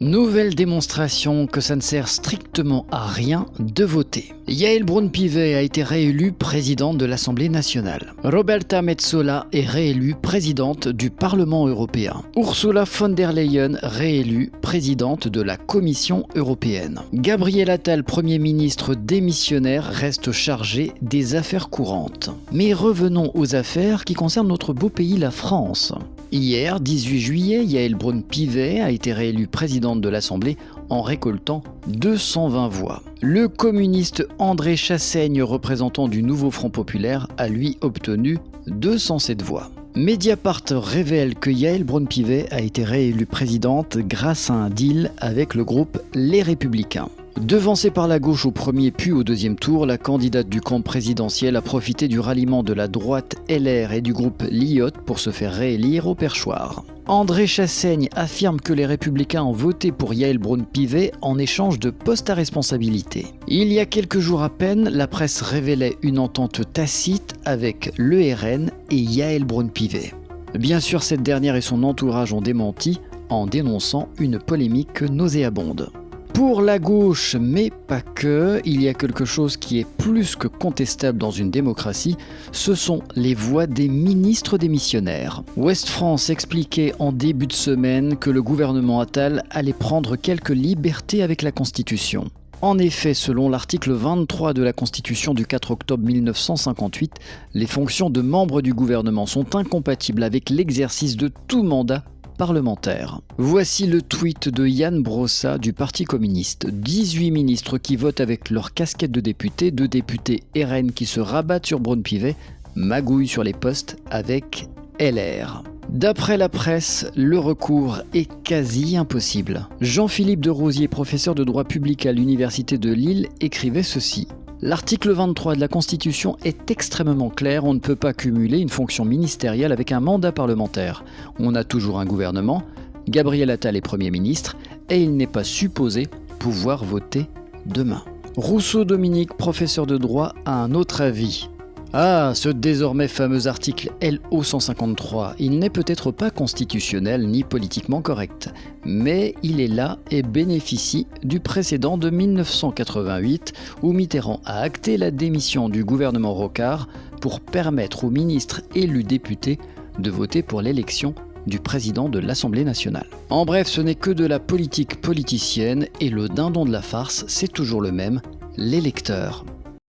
Nouvelle démonstration que ça ne sert strictement à rien de voter. Yaël Braun-Pivet a été réélue présidente de l'Assemblée nationale. Roberta Metsola est réélue présidente du Parlement européen. Ursula von der Leyen réélue présidente de la Commission européenne. Gabriel Attal, Premier ministre démissionnaire, reste chargé des affaires courantes. Mais revenons aux affaires qui concernent notre beau pays, la France. Hier, 18 juillet, Yaël Braun-Pivet a été réélue présidente de l'Assemblée en récoltant 220 voix. Le communiste André Chassaigne, représentant du Nouveau Front Populaire, a lui obtenu 207 voix. Mediapart révèle que Yaël Braun-Pivet a été réélue présidente grâce à un deal avec le groupe Les Républicains. Devancée par la gauche au premier puis au deuxième tour, la candidate du camp présidentiel a profité du ralliement de la droite LR et du groupe Lyotte pour se faire réélire au perchoir. André Chassaigne affirme que les Républicains ont voté pour Yaël Braun-Pivet en échange de postes à responsabilité. Il y a quelques jours à peine, la presse révélait une entente tacite avec l'ERN et Yaël Braun-Pivet. Bien sûr, cette dernière et son entourage ont démenti en dénonçant une polémique nauséabonde. Pour la gauche, mais pas que, il y a quelque chose qui est plus que contestable dans une démocratie, ce sont les voix des ministres démissionnaires. Ouest France expliquait en début de semaine que le gouvernement Attal allait prendre quelques libertés avec la Constitution. En effet, selon l'article 23 de la Constitution du 4 octobre 1958, les fonctions de membres du gouvernement sont incompatibles avec l'exercice de tout mandat parlementaire. Voici le tweet de Yann Brossa du Parti communiste. 18 ministres qui votent avec leur casquette de député, 2 députés RN qui se rabattent sur Braun-Pivet, magouillent sur les postes avec LR. D'après la presse, le recours est quasi impossible. Jean-Philippe de Rosier, professeur de droit public à l'Université de Lille, écrivait ceci. L'article 23 de la Constitution est extrêmement clair, on ne peut pas cumuler une fonction ministérielle avec un mandat parlementaire. On a toujours un gouvernement, Gabriel Attal est Premier ministre, et il n'est pas supposé pouvoir voter demain. Rousseau-Dominique, professeur de droit, a un autre avis. Ah, ce désormais fameux article LO 153, il n'est peut-être pas constitutionnel ni politiquement correct, mais il est là et bénéficie du précédent de 1988 où Mitterrand a acté la démission du gouvernement Rocard pour permettre aux ministres élus députés de voter pour l'élection du président de l'Assemblée nationale. En bref, ce n'est que de la politique politicienne et le dindon de la farce, c'est toujours le même, l'électeur.